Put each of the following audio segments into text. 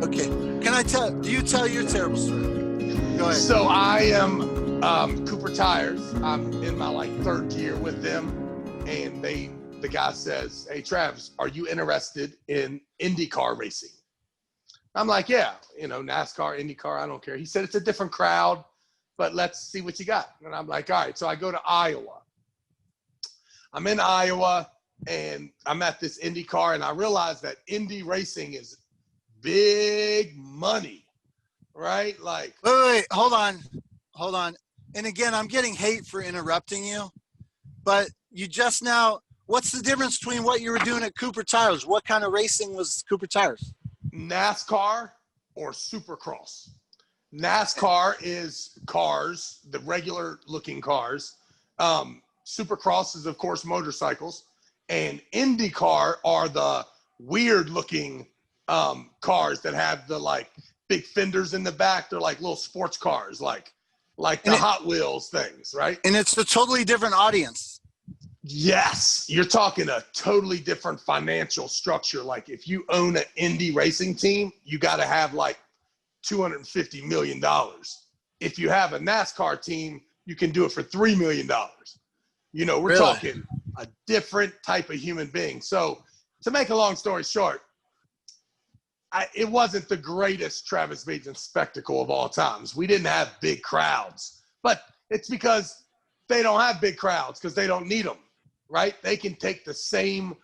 Okay. Do you tell your terrible story? Go ahead. So I am Cooper Tires. I'm in my like third year with them, and the guy says, "Hey Travis, are you interested in IndyCar racing?" I'm like, "Yeah, NASCAR, IndyCar, I don't care." He said it's a different crowd, but let's see what you got. And I'm like, all right. So I go to Iowa. I'm in Iowa, and I'm at this IndyCar, and I realize that Indy racing is big money, right? Like, Wait, hold on. And again, I'm getting hate for interrupting you, but you just now, what's the difference between what you were doing at Cooper Tires? What kind of racing was Cooper Tires? NASCAR or Supercross. NASCAR is cars, the regular looking cars. Supercross is, of course, motorcycles. And IndyCar are the weird looking cars that have the like big fenders in the back. They're like little sports cars, like the Hot Wheels things, right? And it's a totally different audience. Yes, you're talking a totally different financial structure. Like if you own an Indy racing team, you got to have like $250 million. If you have a NASCAR team, you can do it for $3 million. We're really? talking a different type of human being. So to make a long story short, it wasn't the greatest Travis Bagent spectacle of all times. We didn't have big crowds, but it's because they don't have big crowds because they don't need them, right? They can take the same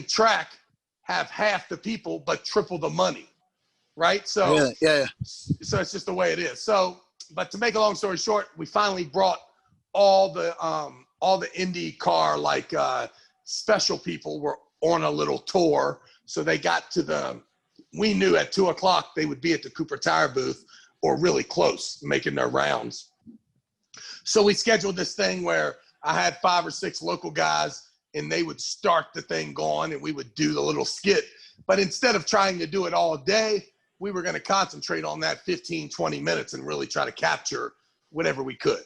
track, have half the people, but triple the money, right? So, yeah. So it's just the way it is. So, but to make a long story short, we finally brought all the IndyCar like special people were on a little tour. So they got to we knew at 2:00 they would be at the Cooper Tire booth or really close, making their rounds. So we scheduled this thing where I had 5 or 6 local guys, and they would start the thing going, and we would do the little skit. But instead of trying to do it all day, we were going to concentrate on that 15, 20 minutes and really try to capture whatever we could.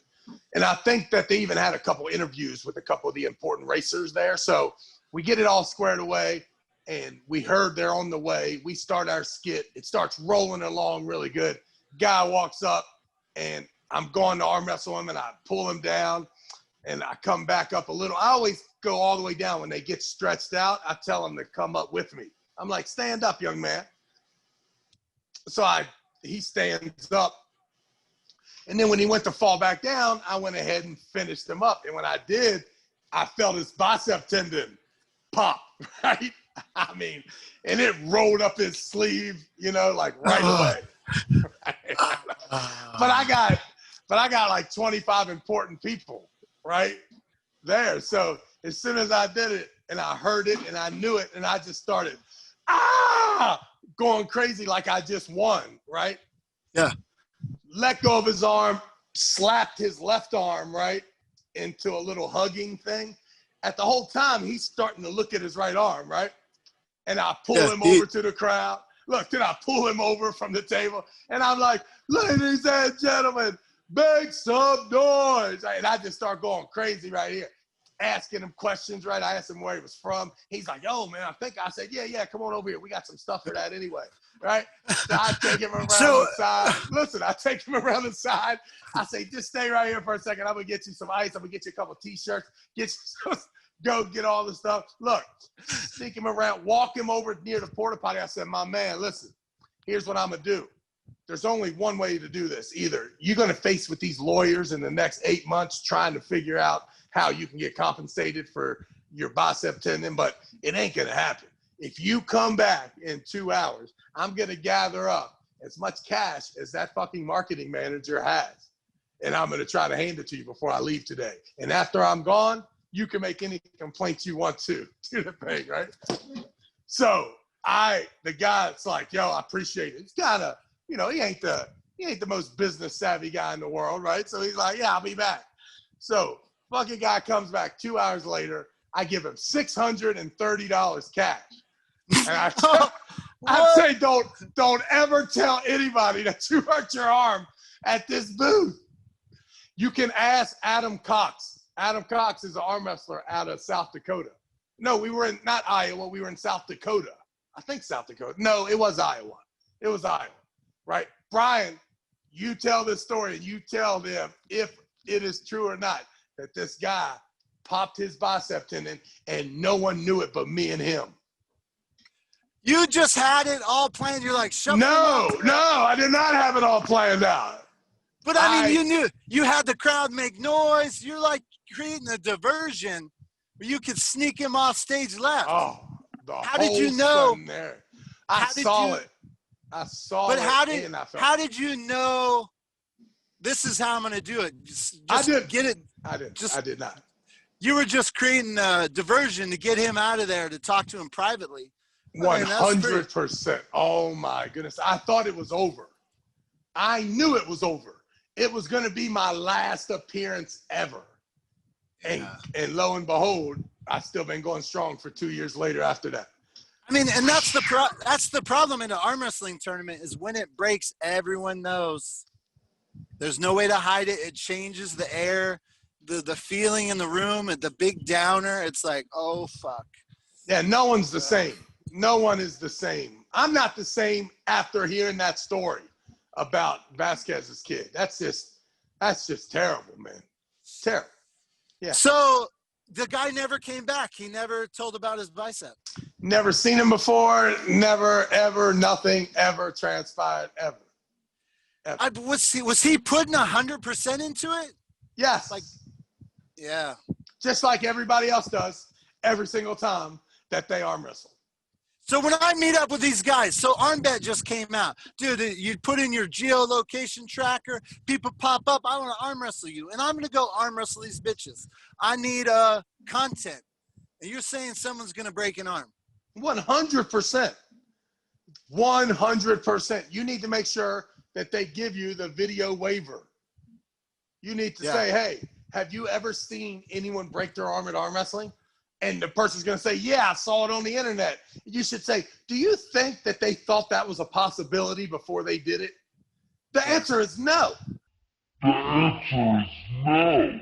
And I think that they even had a couple interviews with a couple of the important racers there. So we get it all squared away, and we heard they're on the way. We start our skit. It starts rolling along really good. Guy walks up, and I'm going to arm wrestle him, and I pull him down, and I come back up a little. I always go all the way down. When they get stretched out, I tell them to come up with me. I'm like, stand up, young man. So he stands up. And then when he went to fall back down, I went ahead and finished him up. And when I did, I felt his bicep tendon pop, right? I mean, and it rolled up his sleeve, like right away. But I got like 25 important people right there. So as soon as I did it and I heard it and I knew it, and I just started going crazy like I just won, right? Yeah. Let go of his arm, slapped his left arm right into a little hugging thing. At the whole time, he's starting to look at his right arm, right? And I pull him over to the crowd. Look, then I pull him over from the table, and I'm like, ladies and gentlemen, make some noise. And I just start going crazy right here, asking him questions, right? I asked him where he was from. He's like, oh, man, I said, yeah, come on over here. We got some stuff for that anyway, right? So I take him around the side. Listen, I take him around the side. I say, just stay right here for a second. I'm going to get you some ice. I'm going to get you a couple T-shirts. Go get all the stuff. Look, sneak him around, walk him over near the porta potty. I said, my man, listen, here's what I'm going to do. There's only one way to do this. Either you're going to face with these lawyers in the next 8 months trying to figure out how you can get compensated for your bicep tendon, but it ain't going to happen. If you come back in 2 hours, I'm going to gather up as much cash as that fucking marketing manager has, and I'm going to try to hand it to you before I leave today. And after I'm gone, you can make any complaints you want to the thing, right? So the guy's like, yo, I appreciate it. He's kind of, he ain't the most business savvy guy in the world, right? So he's like, yeah, I'll be back. So fucking guy comes back 2 hours later. I give him $630 cash. And I say, don't ever tell anybody that you hurt your arm at this booth. You can ask Adam Cox. Adam Cox is an arm wrestler out of South Dakota. No, we were in not Iowa. We were in South Dakota. I think South Dakota. No, it was Iowa. It was Iowa, right? Brian, you tell this story and you tell them if it is true or not that this guy popped his bicep tendon and no one knew it but me and him. You just had it all planned. You're like, No, I did not have it all planned out. But I mean, you knew you had the crowd make noise. You're like creating a diversion where you could sneak him off stage left. Oh, how did you know? There. I saw it. But how did you know this is how I'm going to do it? Just get it. I did not. You were just creating a diversion to get him out of there to talk to him privately. 100%. Oh my goodness. I thought it was over. I knew it was over. It was going to be my last appearance ever. And lo and behold, I've still been going strong for 2 years later after that. I mean, and that's the problem in an arm wrestling tournament is when it breaks, everyone knows. There's no way to hide it. It changes the air, the feeling in the room, and the big downer. It's like, oh, fuck. Yeah, no one's the same. No one is the same. I'm not the same after hearing that story about Vasquez's kid. That's just terrible, man. Terrible. Yeah. So the guy never came back. He never told about his bicep. Never seen him before. Never, ever, nothing ever transpired ever. Was he putting 100% into it? Yes. Yeah. Just like everybody else does every single time that they arm wrestle. So when I meet up with these guys, so ArmBet just came out. Dude, you put in your geolocation tracker, people pop up, I want to arm wrestle you. And I'm going to go arm wrestle these bitches. I need content. And you're saying someone's going to break an arm. 100%. 100%. You need to make sure that they give you the video waiver. You need to say, hey, have you ever seen anyone break their arm at arm wrestling? And the person's going to say, yeah, I saw it on the internet. You should say, do you think that they thought that was a possibility before they did it? The answer is no. The answer is no.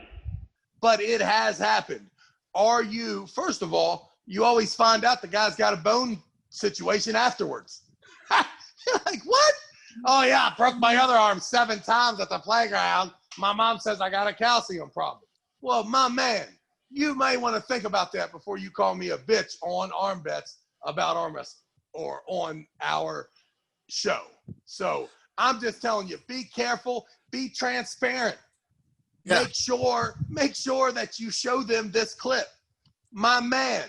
But it has happened. First of all, you always find out the guy's got a bone situation afterwards. You're like, what? Oh, yeah, I broke my other arm 7 times at the playground. My mom says I got a calcium problem. Well, my man, you may want to think about that before you call me a bitch on Arm Bets about arm wrestling or on our show. So I'm just telling you, be careful, be transparent. Yeah. Make sure that you show them this clip. My man,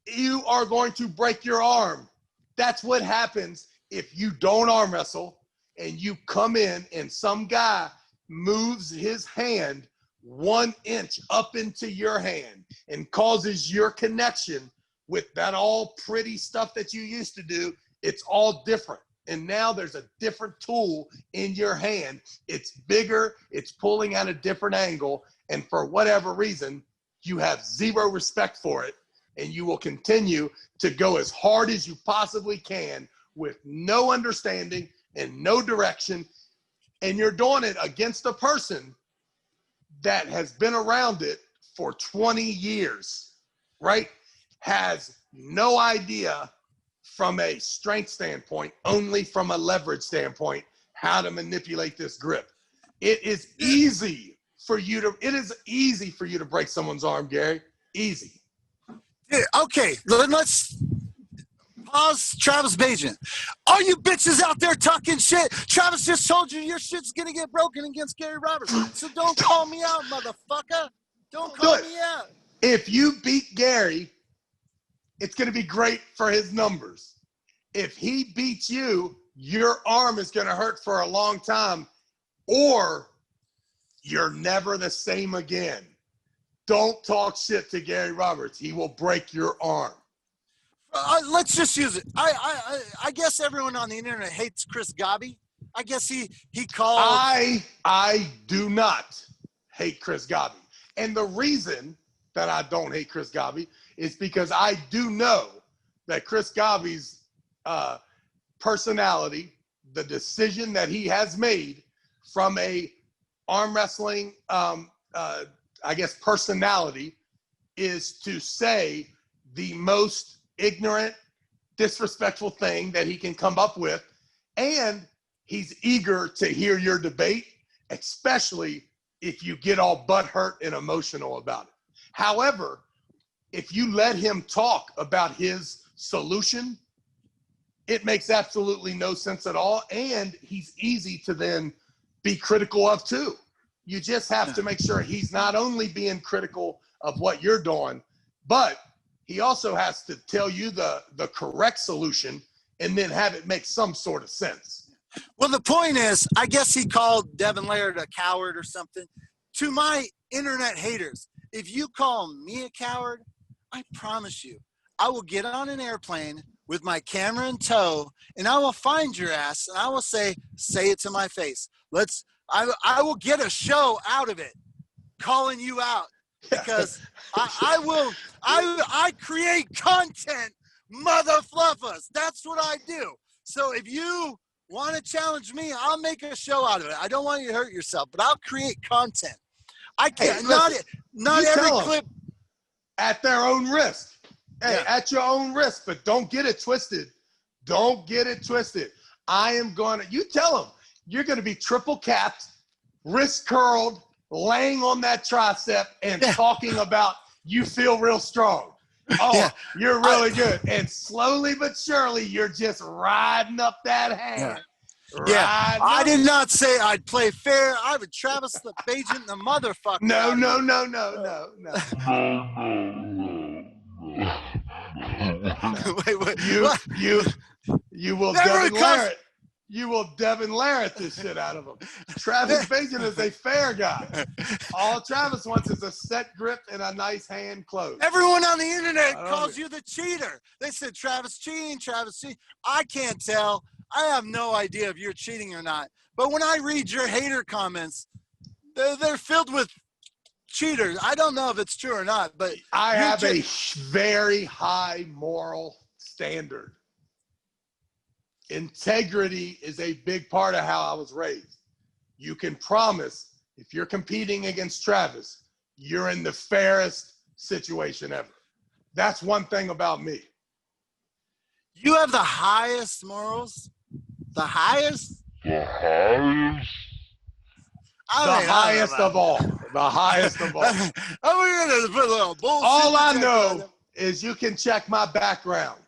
you are going to break your arm. That's what happens if you don't arm wrestle and you come in and some guy moves his hand 1 inch up into your hand and causes your connection with that all pretty stuff that you used to do. It's all different. And now there's a different tool in your hand. It's bigger. It's pulling at a different angle. And for whatever reason, you have zero respect for it. And you will continue to go as hard as you possibly can with no understanding and no direction. And you're doing it against a person that has been around it for 20 years, right? Has no idea from a strength standpoint, only from a leverage standpoint, how to manipulate this grip. It is easy for you to break someone's arm, Gary. Easy. Okay, let's pause. Travis Bagent. All you bitches out there talking shit, Travis just told you your shit's gonna get broken against Gary Roberts. So don't call me out, motherfucker. Don't call me out. If you beat Gary, it's gonna be great for his numbers. If he beats you, your arm is gonna hurt for a long time, or you're never the same again. Don't talk shit to Gary Roberts. He will break your arm. Let's just use it. I guess everyone on the internet hates Chris Gobby. I guess he called. I do not hate Chris Gobby. And the reason that I don't hate Chris Gobby is because I do know that Chris Gobby's personality, the decision that he has made from a arm wrestling, personality, is to say the most ignorant, disrespectful thing that he can come up with. And he's eager to hear your debate, especially if you get all butthurt and emotional about it. However, if you let him talk about his solution, it makes absolutely no sense at all. And he's easy to then be critical of too. You just have to make sure he's not only being critical of what you're doing, but he also has to tell you the correct solution and then have it make some sort of sense. Well, the point is, I guess he called Devin Laird a coward or something. To my internet haters, if you call me a coward, I promise you, I will get on an airplane with my camera in tow, and I will find your ass, and I will say it to my face. I will get a show out of it, calling you out, because I create content, mother fluffers. That's what I do. So if you want to challenge me, I'll make a show out of it. I don't want you to hurt yourself, but I'll create content. I can't. Hey, not every clip. At their own risk. Hey, Yeah. At your own risk, but don't get it twisted. Don't get it twisted. You tell them you're going to be triple capped, wrist curled, laying on that tricep and talking about you feel real strong. Oh, you're really good. And slowly but surely, you're just riding up that hand. Yeah, I did not say I'd play fair. I would Travis the Bagent the motherfucker. No. Wait. You will Devin Laird. You will Devin Laird this shit out of him. Travis Bagent is a fair guy. All Travis wants is a set grip and a nice hand close. Everyone on the internet calls you the cheater. They said Travis cheating. I can't tell. I have no idea if you're cheating or not. But when I read your hater comments, they're filled with cheaters. I don't know if it's true or not, but I have a very high moral standard. Integrity is a big part of how I was raised. You can promise if you're competing against Travis, you're in the fairest situation ever. That's one thing about me. You have the highest morals? The highest? The highest of all. The highest of all. All I know is you can check my background.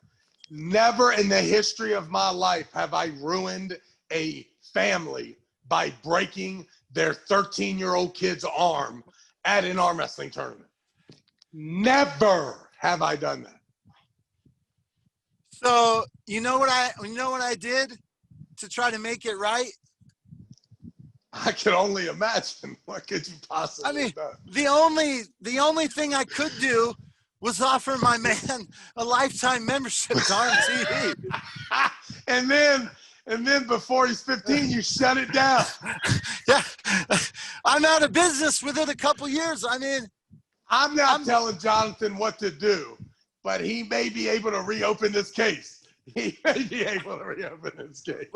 Never in the history of my life have I ruined a family by breaking their 13-year-old kid's arm at an arm wrestling tournament. Never have I done that. So you know what I did to try to make it right? I can only imagine. What could you possibly do? The only thing I could do was offer my man a lifetime membership to RMTV. and then before he's 15, you shut it down. Yeah, I'm out of business within a couple years. I'm not telling Jonathan what to do, but he may be able to reopen this case. Well,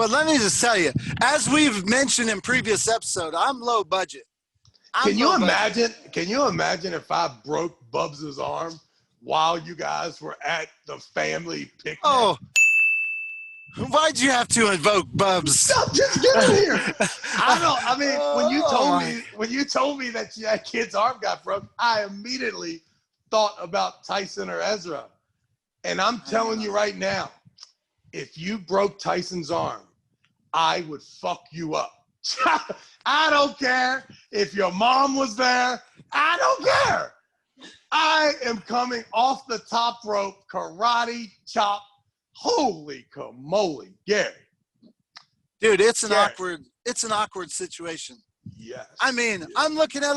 let me just tell you, as we've mentioned in previous episode, I'm low budget. Can you imagine if I broke Bubs' arm while you guys were at the family picnic? Oh, why'd you have to invoke Bubs? Stop, just get in here. When you told me that that kid's arm got broke, I immediately thought about Tyson or Ezra. And I'm telling you right now, if you broke Tyson's arm, I would fuck you up. I don't care if your mom was there. I don't care. I am coming off the top rope, karate chop. Holy camoly, Gary. Dude, it's an awkward situation. Yes. I'm looking at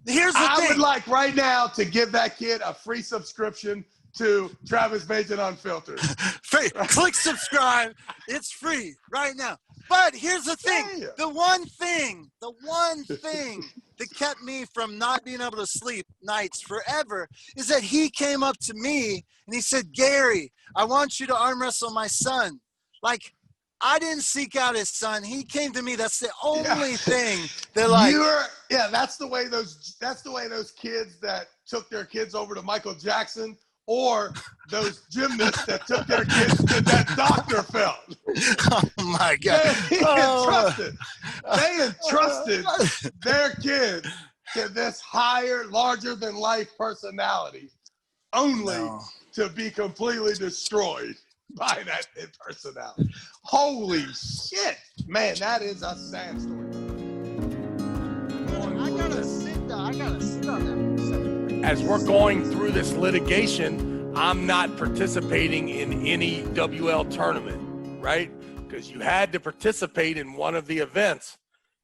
here's the thing. I would like right now to give that kid a free subscription to Travis Bagent Unfiltered. Free. Click subscribe. It's free right now. But here's the thing. Yeah. The one thing that kept me from not being able to sleep nights forever is that he came up to me and he said, Gary, I want you to arm wrestle my son. I didn't seek out his son. He came to me. That's the only thing that that's the way those kids that took their kids over to Michael Jackson or those gymnasts that took their kids to that Dr. Phil. Oh my God! They entrusted their kids to this higher, larger than life personality, only to be completely destroyed by that personality. Holy shit, man! That is a sad story. I gotta sit on that for a second. As we're going through this litigation, I'm not participating in any WL tournament, right? Because you had to participate in one of the events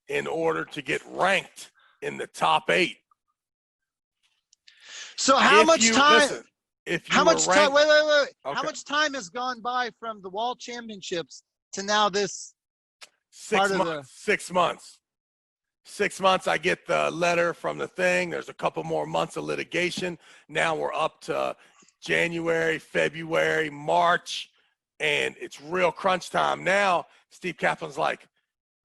in order to get ranked in the top 8. So how much time? Listen, how much time? Wait. Okay. How much time has gone by from the World Championships to now this? 6 months. 6 months. 6 months. I get the letter from the thing. There's a couple more months of litigation. Now we're up to January, February, March, and it's real crunch time. Now Steve Kaplan's like,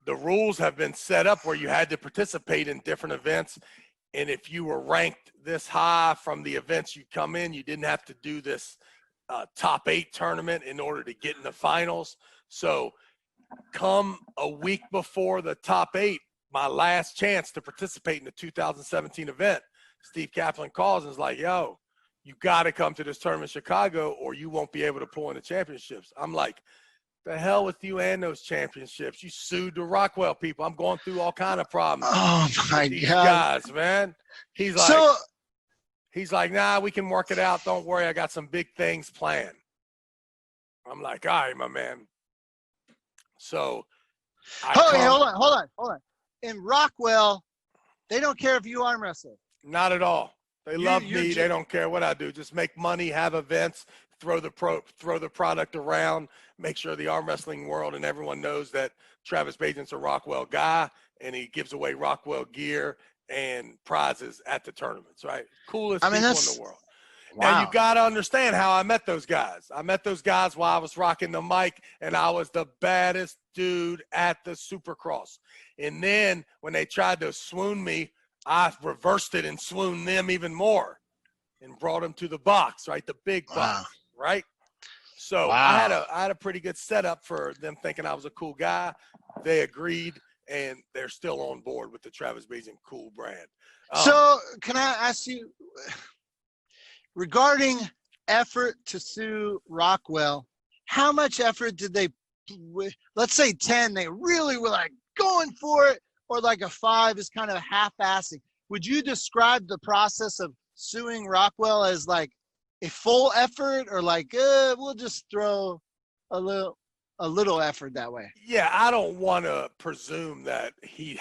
the rules have been set up where you had to participate in different events. And if you were ranked this high from the events you come in, you didn't have to do this top 8 tournament in order to get in the finals. So come a week before the top 8, my last chance to participate in the 2017 event, Steve Kaplan calls and is like, yo, you got to come to this tournament in Chicago or you won't be able to pull in the championships. I'm like, the hell with you and those championships. You sued the Rockwell people. I'm going through all kind of problems. Oh my these God. guys, man. He's like, nah, we can work it out. Don't worry. I got some big things planned. I'm like, all right, my man. So hold on. In Rockwell, they don't care if you arm wrestle. Not at all. They love me. They don't care what I do. Just make money, have events, throw the product around, make sure the arm wrestling world and everyone knows that Travis Bagent's a Rockwell guy, and he gives away Rockwell gear and prizes at the tournaments, right? Coolest people in the world. Wow. Now, you got to understand how I met those guys. I met those guys while I was rocking the mic, and I was the baddest dude at the Supercross. And then when they tried to swoon me, I reversed it and swooned them even more and brought them to the box, right? The big box, right? So I had a pretty good setup for them thinking I was a cool guy. They agreed, and they're still on board with the Travis Bagent cool brand. So can I ask you, regarding effort to sue Rockwell, how much effort did they, let's say 10, they really were like going for it, or like a 5 is kind of half-assing? Would you describe the process of suing Rockwell as like a full effort, or like we'll just throw a little effort that way? Yeah, I don't want to presume that he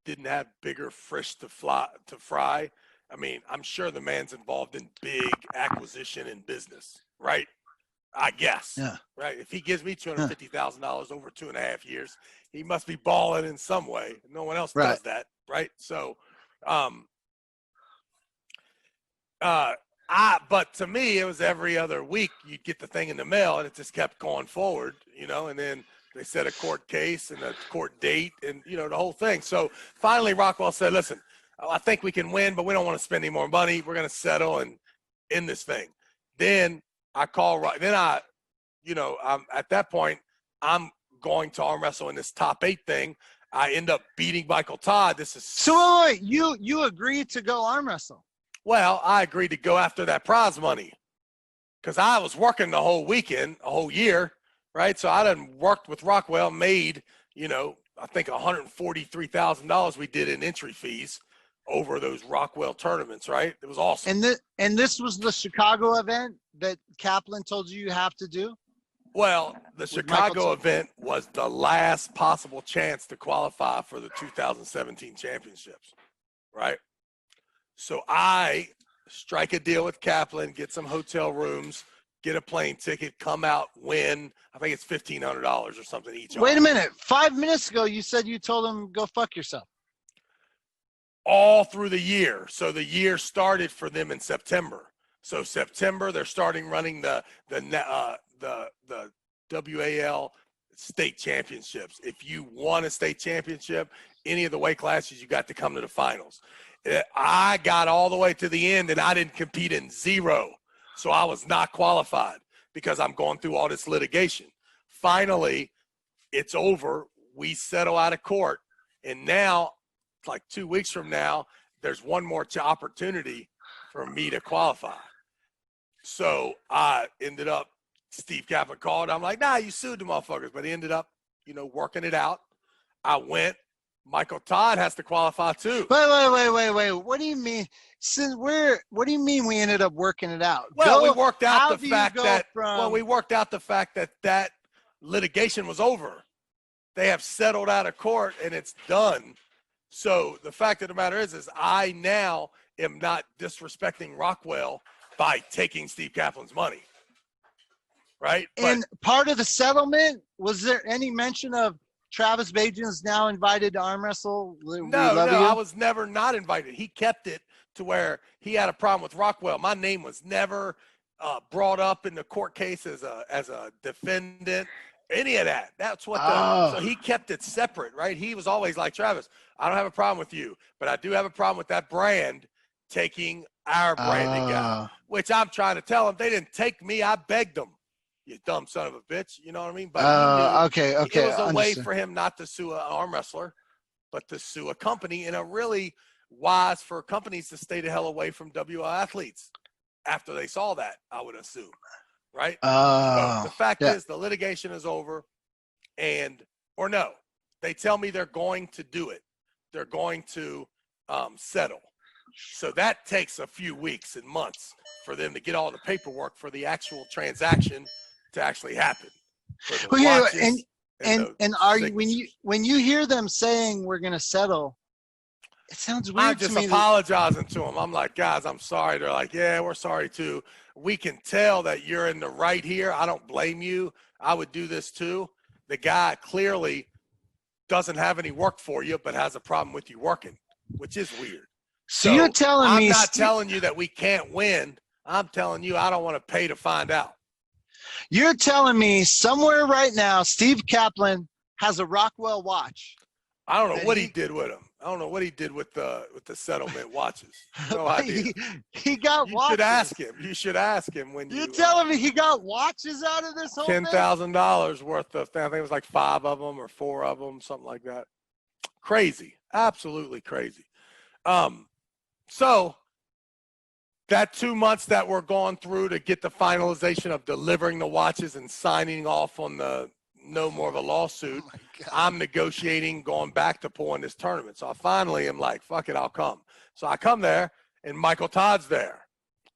didn't have bigger fish to fry. I mean, I'm sure the man's involved in big acquisition and business, right? I guess. Yeah. Right. If he gives me $250,000 over 2.5 years, he must be balling in some way. No one else does that, right? So, but to me, it was every other week you'd get the thing in the mail, and it just kept going forward, and then they set a court case and a court date and, the whole thing. So finally Rockwell said, listen, I think we can win, but we don't want to spend any more money. We're going to settle and end this thing. Then I call, I'm at that point, I'm going to arm wrestle in this top 8 thing. I end up beating Michael Todd. So wait, you agreed to go arm wrestle? Well, I agreed to go after that prize money because I was working the whole weekend, a whole year, right? So I done worked with Rockwell, made, I think $143,000 we did in entry fees over those Rockwell tournaments, right? It was awesome. And this was the Chicago event that Kaplan told you have to do? Well, the Chicago event was the last possible chance to qualify for the 2017 championships, right? So I strike a deal with Kaplan, get some hotel rooms, get a plane ticket, come out, win. I think it's $1,500 or something each. Wait a minute. 5 minutes ago, you said you told him go fuck yourself. All through the year. So the year started for them in September. So September, they're starting running the WAL state championships. If you won a state championship, any of the weight classes, you got to come to the finals. I got all the way to the end, and I didn't compete in 0. So I was not qualified because I'm going through all this litigation. Finally, it's over. We settle out of court. And now, like 2 weeks from now, there's one more opportunity for me to qualify. So I ended up, Steve Kaplan called. I'm like, nah, you sued the motherfuckers. But he ended up, working it out. I went. Michael Todd has to qualify too. Wait. What do you mean? What do you mean we ended up working it out? Well, we worked out the fact that that litigation was over. They have settled out of court and it's done. So the fact of the matter is I now am not disrespecting Rockwell by taking Steve Kaplan's money. Right? And part of the settlement, was there any mention of Travis Bagent is now invited to arm wrestle? No, I was never not invited. He kept it to where he had a problem with Rockwell. My name was never brought up in the court case as a defendant, any of that. That's what so he kept it separate, right? He was always like, Travis, I don't have a problem with you, but I do have a problem with that brand taking our branding guy, which I'm trying to tell him. They didn't take me. I begged them. You dumb son of a bitch. You know what I mean? But okay. It was a way for him not to sue an arm wrestler, but to sue a company, and a really wise for companies to stay the hell away from WL athletes after they saw that, I would assume. Right? So the fact is the litigation is over, or no, they tell me they're going to do it. They're going to settle. So that takes a few weeks and months for them to get all the paperwork for the actual transaction to actually happen. And are you, when you hear them saying we're going to settle, it sounds weird. I'm just apologizing to them. I'm like, guys, I'm sorry. They're like, yeah, we're sorry too. We can tell that you're in the right here. I don't blame you. I would do this too. The guy clearly doesn't have any work for you, but has a problem with you working, which is weird. So you're telling me, I'm not telling you that we can't win. I'm telling you, I don't want to pay to find out. You're telling me somewhere right now, Steve Kaplan has a Rockwell watch. I don't know what he did with him. I don't know what he did with the settlement watches. No idea. He got watches. You should ask him. You should ask him when you're telling me he got watches out of this whole thing? $10,000 worth of, I think it was like 5 of them or 4 of them, something like that. Crazy. Absolutely crazy. So that 2 months that we're going through to get the finalization of delivering the watches and signing off on the no more of a lawsuit, I'm negotiating going back to pulling this tournament. So I finally am like, fuck it, I'll come. So I come there and Michael Todd's there.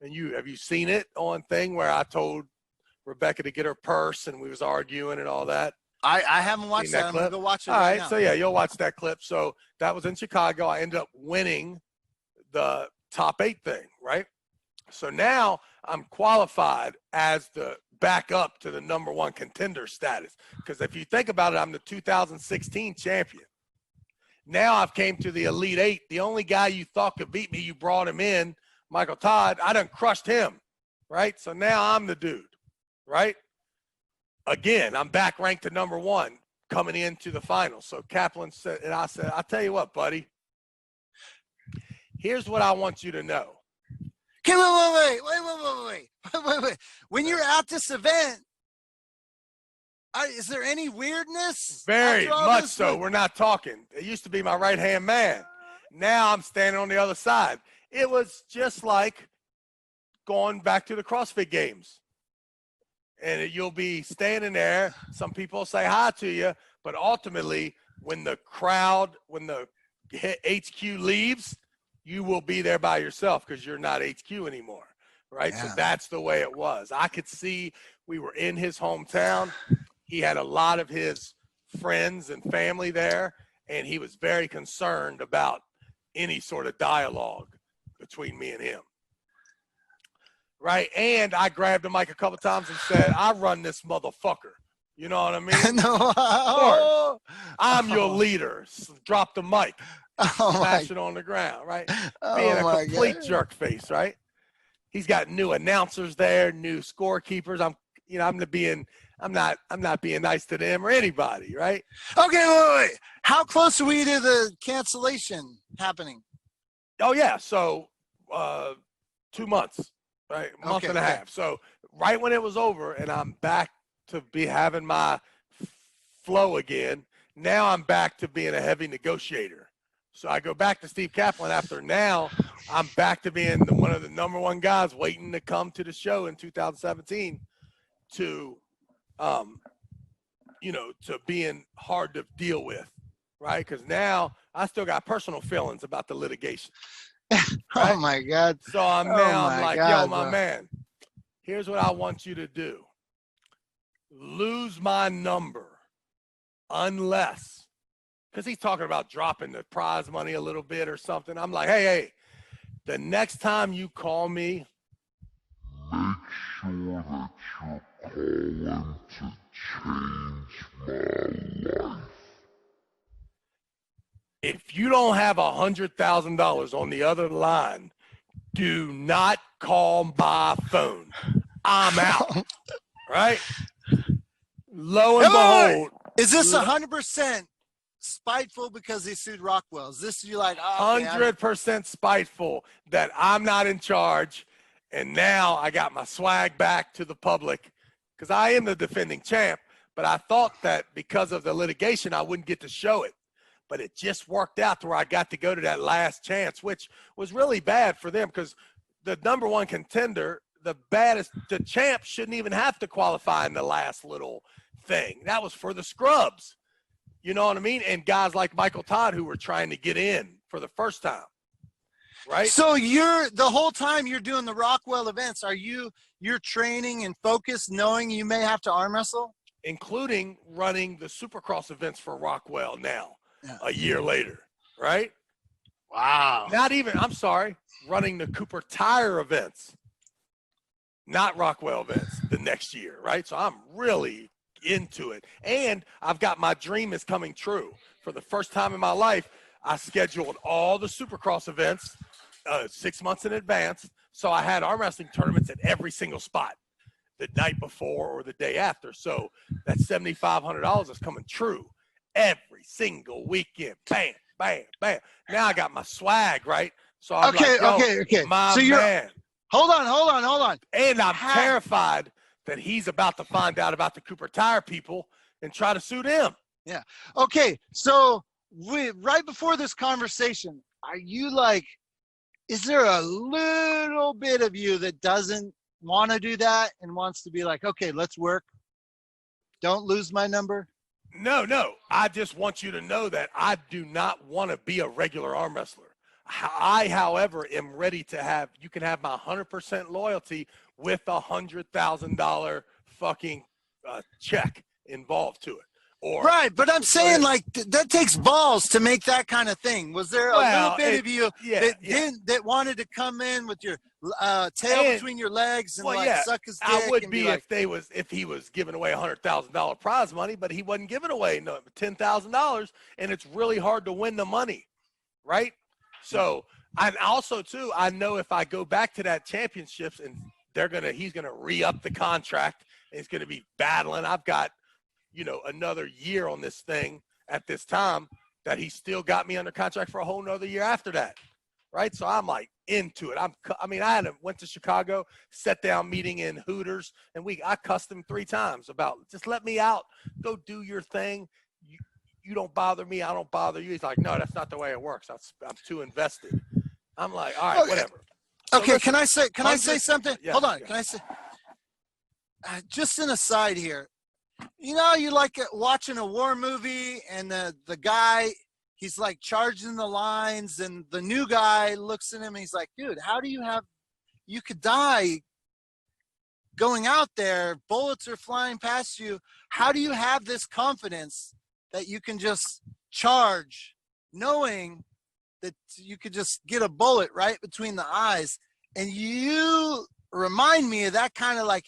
And have you seen it on thing where I told Rebecca to get her purse and we was arguing and all that? I haven't watched that. I'm going to go watch it all right now. So yeah, you'll watch that clip. So that was in Chicago. I ended up winning the top 8 thing, right? So now I'm qualified as the backup to the #1 contender status. Because if you think about it, I'm the 2016 champion. Now I've came to the Elite 8. The only guy you thought could beat me, you brought him in, Michael Todd. I done crushed him, right? So now I'm the dude, right? Again, I'm back ranked to #1 coming into the finals. So Kaplan said, and I said, I'll tell you what, buddy. Here's what I want you to know. Okay, wait. When you're at this event, is there any weirdness? Very much so. We're not talking. It used to be my right-hand man. Now I'm standing on the other side. It was just like going back to the CrossFit Games. And you'll be standing there. Some people say hi to you. But ultimately, when the HQ leaves, you will be there by yourself because you're not HQ anymore, right? Yeah. So that's the way it was. I could see we were in his hometown. He had a lot of his friends and family there, and he was very concerned about any sort of dialogue between me and him, right? And I grabbed the mic a couple times and said, I run this motherfucker. You know what I mean? No. I'm your leader. Drop the mic. Smash it on the ground, right? Being a complete jerk face, right? He's got new announcers there, new scorekeepers. I'm not being nice to them or anybody, right? Okay, wait. How close are we to the cancellation happening? Oh yeah, so 2 months. right? Month and a half. So right when it was over and I'm back to be having my flow again, now I'm back to being a heavy negotiator. So I go back to Steve Kaplan after now I'm back to being one of the number one guys waiting to come to the show in 2017 to, to being hard to deal with, right? Because now I still got personal feelings about the litigation. Right? Oh my God. So I'm like, yo, my man, here's what I want you to do. Lose my number unless, because he's talking about dropping the prize money a little bit or something. I'm like, hey, the next time you call me, make sure that you're calling to change my life. if you don't have $100,000 on the other line, do not call my phone. I'm out. Right? Lo and behold. Is this 100% spiteful because he sued Rockwell? Is this you like, oh, 100% spiteful that I'm not in charge, and now I got my swag back to the public because I am the defending champ, but I thought that because of the litigation, I wouldn't get to show it. But it just worked out to where I got to go to that last chance, which was really bad for them because the number one contender, the champ shouldn't even have to qualify in the last little thing. That was for the scrubs. You know what I mean? And guys like Michael Todd who were trying to get in for the first time. Right? So the whole time you're doing the Rockwell events, you're training and focused knowing you may have to arm wrestle? Including running the Supercross events for Rockwell now, a year later, right? Wow. Running the Cooper Tire events, not Rockwell events the next year, right? So I'm really into it. And I've got my dream is coming true. For the first time in my life, I scheduled all the Supercross events 6 months in advance. So I had arm wrestling tournaments at every single spot the night before or the day after. So that $7,500 is coming true every single weekend. Bam, bam, bam. Now I got my swag, right? So I'm okay. My so man. Hold on. And I'm terrified that he's about to find out about the Cooper Tire people and try to sue them. Yeah. Okay. So right before this conversation, are you like, is there a little bit of you that doesn't want to do that and wants to be like, okay, let's work. Don't lose my number. No. I just want you to know that I do not want to be a regular arm wrestler. I, however, am ready to have, you can have my 100% loyalty with $100,000 fucking check involved to it. Right, but I'm saying like that takes balls to make that kind of thing. Was there a little bit of you that wanted to come in with your tail between your legs and suck his dick? I would be if he was giving away $100,000 prize money, but he wasn't giving away $10,000, and it's really hard to win the money, right? So, and also too, I know if I go back to that championships and he's gonna re-up the contract, and he's gonna be battling. I've got, another year on this thing at this time that he still got me under contract for a whole nother year after that. Right. So I'm like into it. I went to Chicago, sat down meeting in Hooters, and I cussed him 3 times about just let me out, go do your thing. You don't bother me. I don't bother you. He's like, no, that's not the way it works. I'm too invested. I'm like, all right, whatever. So okay. listen, can I say something? Yeah, Hold on. yeah. Can I say, just an aside here, you like watching a war movie and the guy, he's like charging the lines and the new guy looks at him and he's like, dude, how do you could die going out there, bullets are flying past you. How do you have this confidence that you can just charge knowing that you could just get a bullet right between the eyes? And you remind me of that kind of like,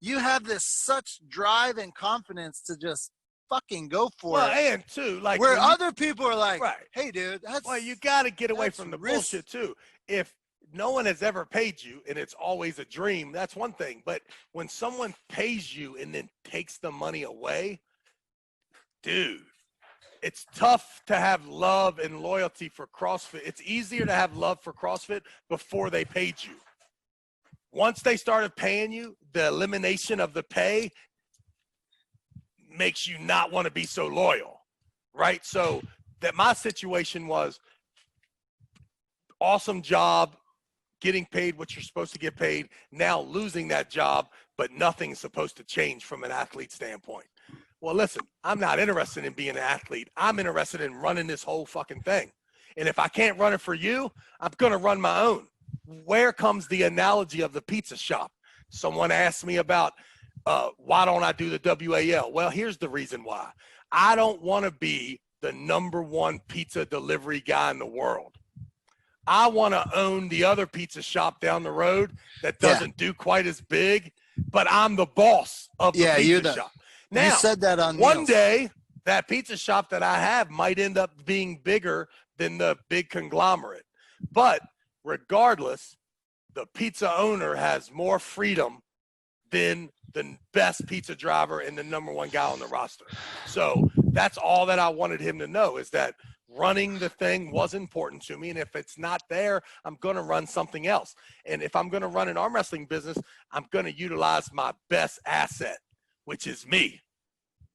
you have this such drive and confidence to just fucking go for it. And too, like where other people are like, right. Hey dude, you got to get away from the bullshit too. If no one has ever paid you and it's always a dream, that's one thing. But when someone pays you and then takes the money away, dude, it's tough to have love and loyalty for CrossFit. It's easier to have love for CrossFit before they paid you. once they started paying you, the elimination of the pay makes you not want to be so loyal, right? So that my situation was awesome job, getting paid what you're supposed to get paid, now losing that job, but nothing's supposed to change from an athlete standpoint. Well, listen, I'm not interested in being an athlete. I'm interested in running this whole fucking thing. And if I can't run it for you, I'm going to run my own. Where comes the analogy of the pizza shop? Someone asked me about why don't I do the WAL? Well, here's the reason why. I don't want to be the #1 pizza delivery guy in the world. I want to own the other pizza shop down the road that doesn't do quite as big, but I'm the boss of the pizza shop. Now, you said that on one Neil's. day, that pizza shop that I have might end up being bigger than the big conglomerate. But regardless, the pizza owner has more freedom than the best pizza driver and the #1 guy on the roster. So that's all that I wanted him to know, is that running the thing was important to me. And if it's not there, I'm going to run something else. And if I'm going to run an arm wrestling business, I'm going to utilize my best asset, which is me.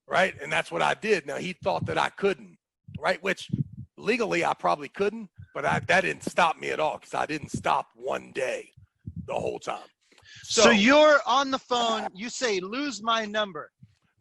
Right. And that's what I did. Now, he thought that I couldn't. Right. Which legally I probably couldn't, but that didn't stop me at all, because I didn't stop one day the whole time. So you're on the phone. You say, lose my number.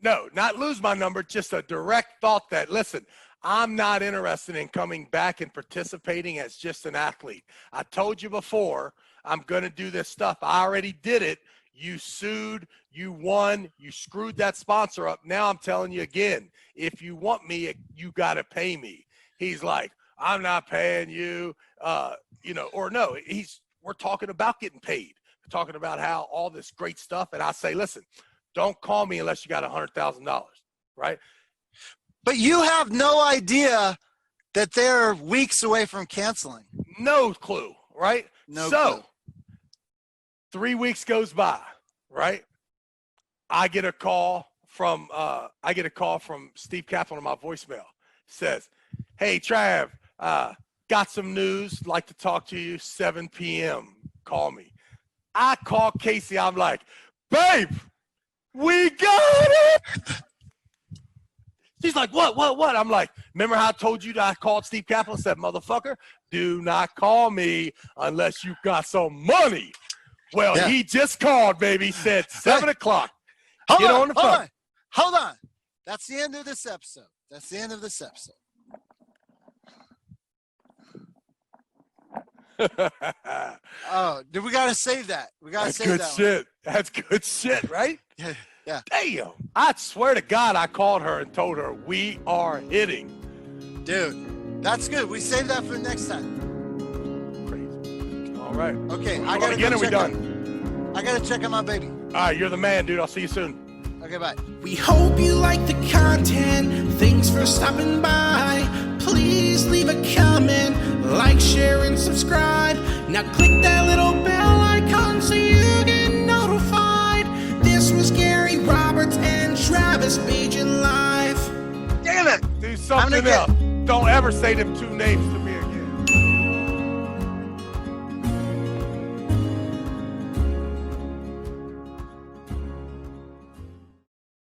No, not lose my number. Just a direct thought that, listen, I'm not interested in coming back and participating as just an athlete. I told you before, I'm going to do this stuff. I already did it. You sued, you won, you screwed that sponsor up. Now I'm telling you again, if you want me, you got to pay me. He's like, I'm not paying you, or no, we're talking about getting paid. We're talking about how all this great stuff. And I say, listen, don't call me unless you got $100,000, right? But you have no idea that they're weeks away from canceling. No clue, right? No clue. 3 weeks goes by, right? I get a call from Steve Kaplan on my voicemail. Says, hey, Trav, got some news. Like to talk to you. 7 p.m. Call me. I call Casey. I'm like, babe, we got it. She's like, what? I'm like, remember how I told you that I called Steve Kaplan and said, motherfucker, do not call me unless you got some money. Well, he just called, baby. Said 7 o'clock. Get on the phone. Hold on. That's the end of this episode. Oh, we got to save that. We got to save that. That's good shit. That's good shit, right? Yeah. Damn. I swear to God, I called her and told her we are hitting. Dude, that's good. We save that for next time. Crazy. All right. Okay. I got to get it. We done. I got to check on my baby. All right. You're the man, dude. I'll see you soon. Okay, bye. We hope you like the content. Thanks for stopping by. Please leave a comment, like, share, and subscribe. Now click that little bell icon so you get notified. This was Gary Roberts and Travis Bagent live. Damn it! Do something else. Don't ever say them two names to me.